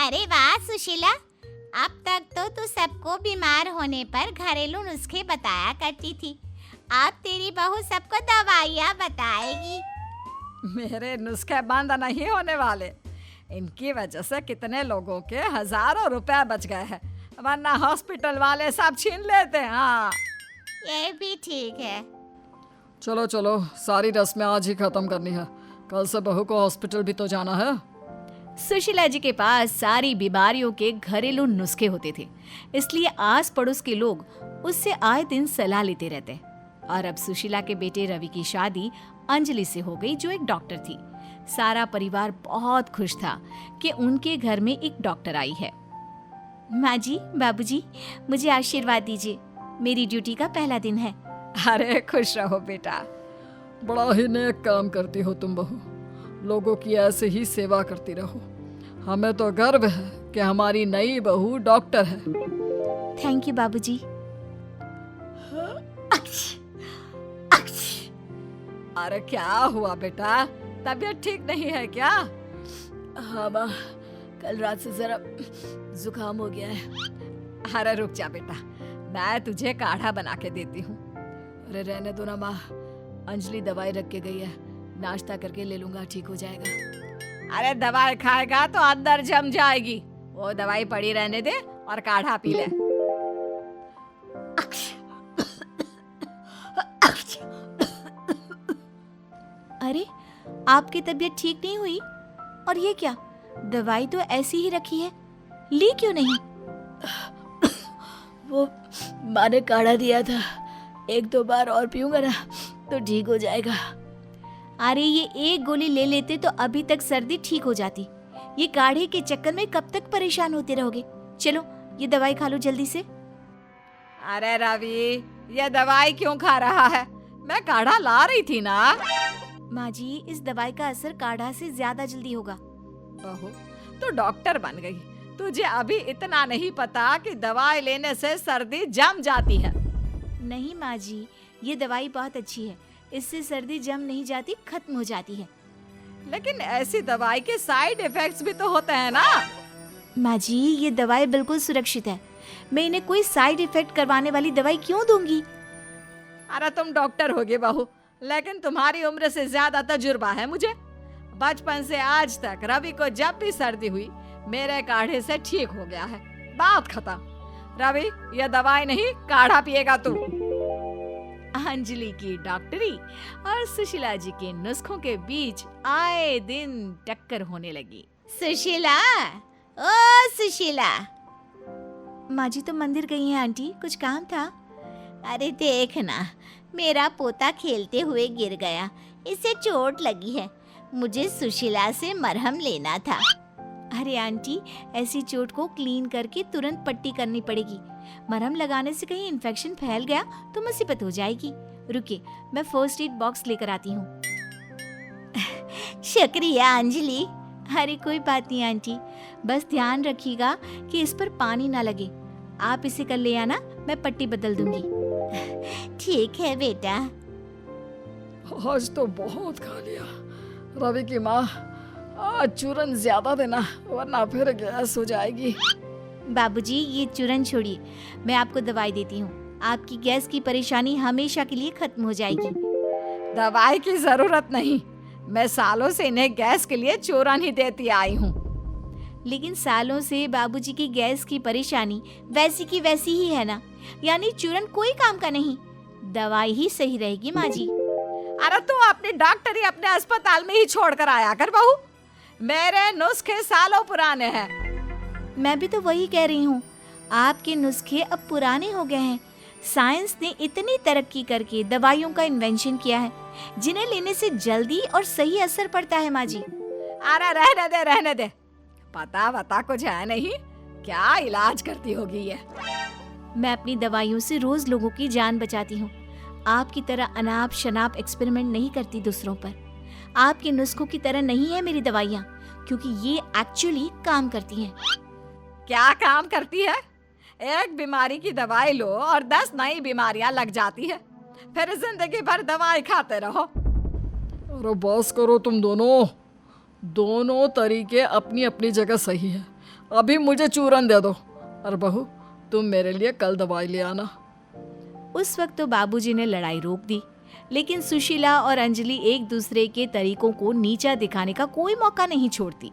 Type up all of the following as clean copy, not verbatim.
अरे वाह सुशीला, अब तक तो तू सबको बीमार होने पर घरेलू नुस्खे बताया करती थी। अब तेरी बहू सबको दवाइयाँ बताएगी। मेरे नुस्खे बंद नहीं होने वाले। इनकी वजह से कितने लोगों के हजारों रुपए बच गए हैं, वरना हॉस्पिटल वाले सब छीन लेते हैं। हाँ, ये भी ठीक है। चलो चलो, सारी रस्में आज ही खत्म करनी है, कल से बहू को हॉस्पिटल भी तो जाना है। सुशीला जी के पास सारी बीमारियों के घरेलू नुस्खे होते थे, इसलिए आस पड़ोस के लोग उससे आए दिन सलाह लेते रहते। और अब सुशीला के बेटे रवि की शादी अंजलि से हो गई, जो एक डॉक्टर थी। सारा परिवार बहुत खुश था कि उनके घर में एक डॉक्टर आई है। माँ जी, बाबूजी, मुझे आशीर्वाद दीजिए, मेरी ड्यूटी का पहला दिन है। अरे खुश रहो बेटा। बड़ा ही नेक काम करती हो तुम बहू, लोगों की ऐसे ही सेवा करती रहो। हमें तो गर्व है कि हमारी नई बहू डॉक्टर है। थैंक यू बाबूजी। अरे क्या हुआ बेटा, तबीयत ठीक नहीं है क्या? हाँ माँ, कल रात से जरा जुकाम हो गया है। अरे रुक जा बेटा, मैं तुझे काढ़ा बना के देती हूँ। अरे रहने दो ना माँ, अंजलि दवाई रख के गई है, नाश्ता करके ले लूंगा, ठीक हो जाएगा। अरे दवाई खाएगा तो अंदर जम जाएगी, वो दवाई पड़ी रहने दे और काढ़ा पी ले। अरे आपकी तबीयत ठीक नहीं हुई? और ये क्या, दवाई तो ऐसी ही रखी है, ली क्यों नहीं? वो माँ ने काढ़ा दिया था, 1-2 बार और पीऊंगा ना तो ठीक हो जाएगा। अरे ये एक गोली ले लेते तो अभी तक सर्दी ठीक हो जाती। ये काढ़े के चक्कर में कब तक परेशान होते रहोगे? चलो ये दवाई खा लो जल्दी से। अरे रवि, ये दवाई क्यों खा रहा है? मैं काढ़ा ला रही थी ना। माँ जी, इस दवाई का असर काढ़ा से ज्यादा जल्दी होगा। बहू, तू डॉक्टर बन गई, तुझे अभी इतना नहीं पता कि दवाई लेने से सर्दी जम जाती है। नहीं माँ जी, ये दवाई बहुत अच्छी है, इससे सर्दी जम नहीं जाती, खत्म हो जाती है। लेकिन ऐसी दवाई के साइड इफेक्ट्स भी तो होते हैं ना। माँ जी, ये दवाई बिल्कुल सुरक्षित है, मैं इन्हें कोई साइड इफेक्ट करवाने वाली दवाई क्यों दूंगी? अरे तुम डॉक्टर होगे बहू, लेकिन तुम्हारी उम्र से ज्यादा तजुर्बा है मुझे। बचपन से आज तक रवि को जब भी सर्दी हुई, मेरे काढ़े से ठीक हो गया है, बात खत्म। रवि, ये दवाई नहीं, काढ़ा पिएगा तू। अंजलि की डॉक्टरी और सुशीला जी के नुस्खों के बीच आए दिन टक्कर होने लगी। सुशीला, ओ सुशीला। माँ जी तो मंदिर गई हैं आंटी, कुछ काम था? अरे देख ना, मेरा पोता खेलते हुए गिर गया, इसे चोट लगी है, मुझे सुशीला से मरहम लेना था। अरे आंटी, ऐसी चोट को क्लीन करके तुरंत पट्टी करनी पड़ेगी, मरहम लगाने से कहीं इन्फेक्शन फैल गया तो मुसीबत हो जाएगी। रुकिए, मैं फर्स्ट एड बॉक्स लेकर आती हूँ। शुक्रिया अंजलि। अरे कोई बात नहीं आंटी, बस ध्यान रखिएगा कि इस पर पानी ना लगे। आप इसे कल ले आना, मैं पट्टी बदल दूंगी। ठीक है बेटा। आज तो बहुत खा लिया। रवि की माँ, आज चूरन ज्यादा देना, वरना फिर गैस हो जाएगी। बाबूजी, ये चूरन छोड़िए, मैं आपको दवाई देती हूँ, आपकी गैस की परेशानी हमेशा के लिए खत्म हो जाएगी। दवाई की जरूरत नहीं, मैं सालों से इन्हें गैस के लिए चूरन ही देती आई हूँ। लेकिन सालों से बाबूजी की गैस की परेशानी वैसी की वैसी ही है ना, यानी चूरन कोई काम का नहीं, दवाई ही सही रहेगी माँ जी। अरे तू अपनी डॉक्टरी अपने अस्पताल में ही छोड़ कर आया कर बहू, मेरे नुस्खे सालों पुराने हैं। मैं भी तो वही कह रही हूँ, आपके नुस्खे अब पुराने हो गए हैं। साइंस ने इतनी तरक्की करके दवाइयों का इन्वेंशन किया है, जिन्हें लेने से जल्दी और सही असर पड़ता है माँ जी। अरे रहने दे, पता कुछ है नहीं, क्या इलाज करती होगी ये? मैं अपनी दवाइयों से रोज लोगों की जान बचाती हूँ, आपकी तरह अनाप शनाप एक्सपेरिमेंट नहीं करती दूसरों पर। आपके नुस्खों की तरह नहीं है मेरी दवाइयाँ, क्योंकि ये एक्चुअली काम करती हैं। क्या काम करती है? एक बीमारी की दवाई लो और 10 नई बीमारियां लग जाती है, फिर जिंदगी भर दवाई खाते रहो। अरे बस करो तुम दोनों तरीके अपनी अपनी जगह सही है। अभी मुझे चूरन दे दो। और बहू, तुम मेरे लिए कल दवाई ले आना। उस वक्त तो बाबूजी ने लड़ाई रोक दी, लेकिन सुशीला और अंजलि एक दूसरे के तरीकों को नीचा दिखाने का कोई मौका नहीं छोड़ती।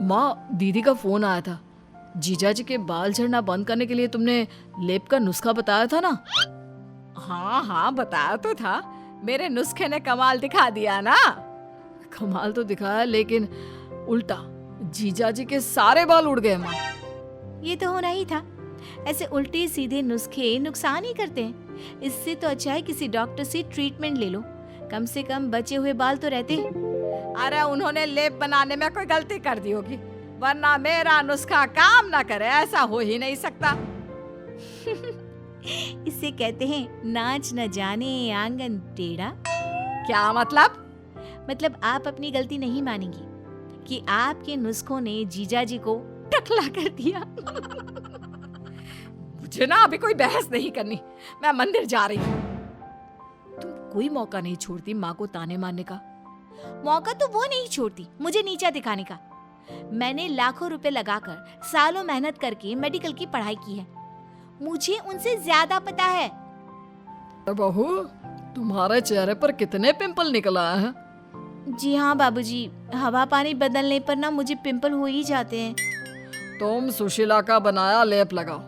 माँ, दीदी का फोन आया था। जीजा जी के बाल झड़ना बंद करने के लिए तुमने लेप का नुस्खा बताया था ना? हाँ हाँ, बताया तो था। मेरे नुस्खे ने कमाल दिखा दिया ना। कमाल तो दिखाया, लेकिन उल्टा जीजा जी के सारे बाल उड़ गए माँ। ये तो होना ही था। ऐसे उल्टे सीधे नुस्खे नुकसान ही करते हैं। इससे तो अच्छा है किसी डॉक्टर से ट्रीटमेंट ले लो, कम से कम बचे हुए बाल तो रहते। अरे उन्होंने लेप बनाने में कोई गलती कर दी होगी, वरना मेरा नुस्खा काम ना करे ऐसा हो ही नहीं सकता। इसे कहते हैं नाच न जाने आंगन टेढ़ा। क्या मतलब? मतलब आप अपनी गलती नहीं मानेंगी कि आपके नुस्खों ने जीजा जी को टकला कर दिया। मुझे ना अभी कोई बहस नहीं करनी, मैं मंदिर जा रही हूँ। तुम कोई मौका नहीं छोड़ती माँ को ताने मारने का। मौका तो वो नहीं छोड़ती मुझे नीचा दिखाने का। मैंने लाखों रुपए लगाकर सालों मेहनत करके मेडिकल की पढ़ाई की है, मुझे उनसे ज्यादा पता है। बहू, तुम्हारे चेहरे पर कितने पिंपल निकल आए हैं? जी हाँ बाबूजी, हवा पानी बदलने पर ना मुझे पिंपल हो ही जाते हैं। तुम सुशीला का बनाया लेप लगाओ।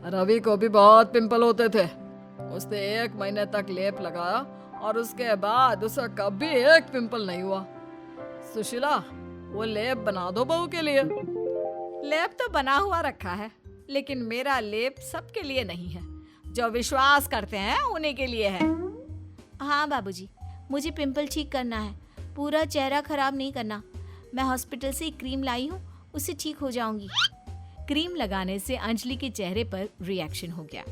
रवि को भी बहुत पिंपल होते थे, उसने 1 महीने तक लेप लगाया और उसके बाद उसे कभी एक पिंपल नहीं हुआ। सुशीला, वो लेप बना दो बहू के लिए। लेप तो बना हुआ रखा है, लेकिन मेरा लेप सबके लिए नहीं है। जो विश्वास करते हैं उन्हीं के लिए है। हाँ बाबूजी, मुझे पिंपल ठीक करना है, पूरा चेहरा खराब नहीं करना। मैं हॉस्पिटल से एक क्रीम लाई हूँ, उससे ठीक हो जाऊंगी। क्रीम लगाने से अंजलि के चेहरे पर रिएक्शन हो गया।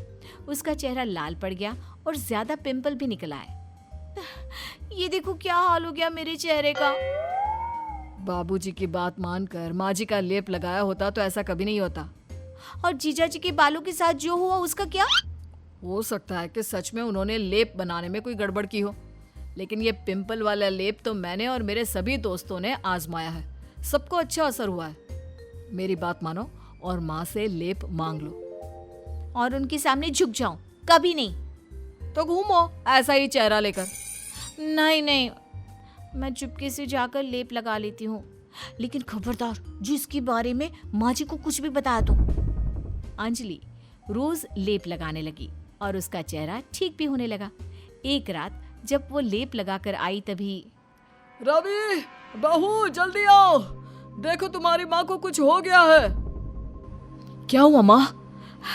उसका चेहरा लाल पड़ गया और ज्यादा पिंपल भी निकल आए। ये देखो क्या हाल हो गया मेरे चेहरे का। बाबूजी की बात मानकर माँ जी का लेप लगाया होता तो ऐसा कभी नहीं होता। और जीजा जी के बालों के साथ जो हुआ उसका क्या? हो सकता है कि सच में उन्होंने लेप बनाने में कोई गड़बड़ की हो, लेकिन ये पिंपल वाला लेप तो मैंने और मेरे सभी दोस्तों ने आजमाया है, सबको अच्छा असर हुआ है। मेरी बात मानो और माँ से लेप मांग लो। और उनके सामने झुक जाऊं? कभी नहीं। तो घूमो ऐसा ही चेहरा लेकर। नहीं नहीं, मैं चुपके से जाकर लेप लगा लेती हूँ, लेकिन खबरदार जिसके बारे में माँ जी को कुछ भी बता दो। अंजलि रोज लेप लगाने लगी और उसका चेहरा ठीक भी होने लगा। एक रात जब वो लेप लगाकर आई तभी रवि, बहू जल्दी आओ, देखो तुम्हारी माँ को कुछ हो गया है। क्या हुआ माँ?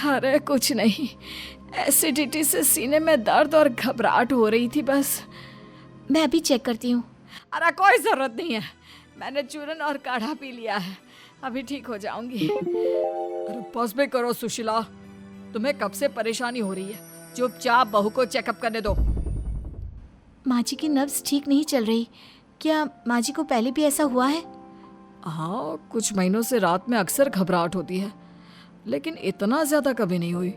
अरे कुछ नहीं, एसिडिटी से सीने में दर्द और घबराहट हो रही थी बस। मैं अभी चेक करती हूँ। अरे कोई जरूरत नहीं है, मैंने चूरन और काढ़ा पी लिया है, अभी ठीक हो जाऊंगी। अरे बस भी करो सुशीला, तुम्हें कब से परेशानी हो रही है? चुपचाप बहू को चेकअप करने दो। माँ जी की नब्ज ठीक नहीं चल रही, क्या माँ जी को पहले भी ऐसा हुआ है? हाँ, कुछ महीनों से रात में अक्सर घबराहट होती है, लेकिन इतना ज्यादा कभी नहीं हुई।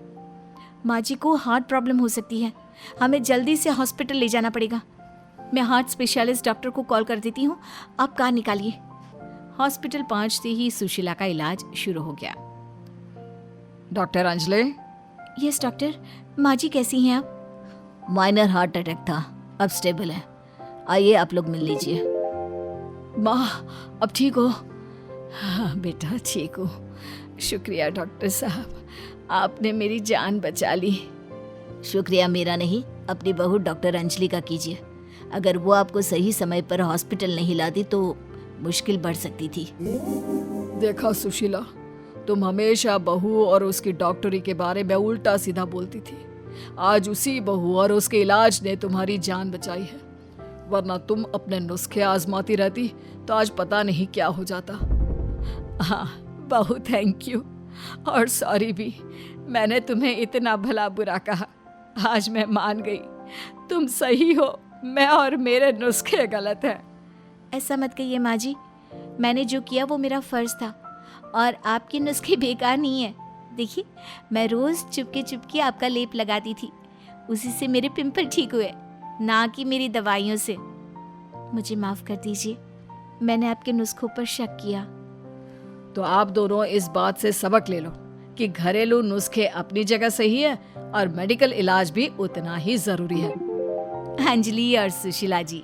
माँ जी को हार्ट प्रॉब्लम हो सकती है, हमें जल्दी से हॉस्पिटल ले जाना पड़ेगा। मैं हार्ट स्पेशलिस्ट डॉक्टर को कॉल कर देती हूँ, आप कार निकालिए। हॉस्पिटल पहुँचते ही सुशीला का इलाज शुरू हो गया। डॉक्टर अंजलि? यस डॉक्टर, माँ जी कैसी हैं आप? माइनर हार्ट अटैक था, अब स्टेबल है, आइए आप लोग मिल लीजिए। माँ अब ठीक हो? हाँ बेटा ठीक हो, शुक्रिया डॉक्टर साहब, आपने मेरी जान बचा ली। शुक्रिया मेरा नहीं, अपनी बहू डॉक्टर अंजलि का कीजिए। अगर वो आपको सही समय पर हॉस्पिटल नहीं लाती तो मुश्किल बढ़ सकती थी। देखा सुशीला, तुम हमेशा बहू और उसकी डॉक्टरी के बारे में उल्टा सीधा बोलती थी। आज उसी बहू और उसके इलाज ने तुम्हारी जान बचाई है, वरना तुम अपने नुस्खे आजमाती रहती तो आज पता नहीं क्या हो जाता। हाँ बहू, थैंक यू, और सॉरी भी, मैंने तुम्हें इतना भला बुरा कहा। आज मैं मान गई, तुम सही हो, मैं और मेरे नुस्खे गलत हैं। ऐसा मत कहिए माँ जी, मैंने जो किया वो मेरा फर्ज था और आपके नुस्खे बेकार नहीं है। देखिए, मैं रोज चुपके चुपके आपका लेप लगाती थी, उसी से मेरे पिंपल ठीक हुए, ना कि मेरी दवाइयों से। मुझे माफ कर दीजिए, मैंने आपके नुस्खों पर शक किया। तो आप दोनों इस बात से सबक ले लो कि घरेलू नुस्खे अपनी जगह सही है और मेडिकल इलाज भी उतना ही जरूरी है। अंजलि और सुशीला जी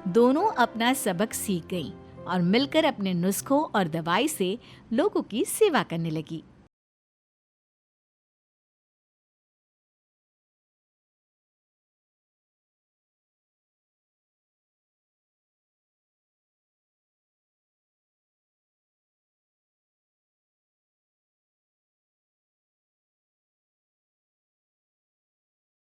दोनों अपना सबक सीख गईं और मिलकर अपने नुस्खों और दवाई से लोगों की सेवा करने लगी।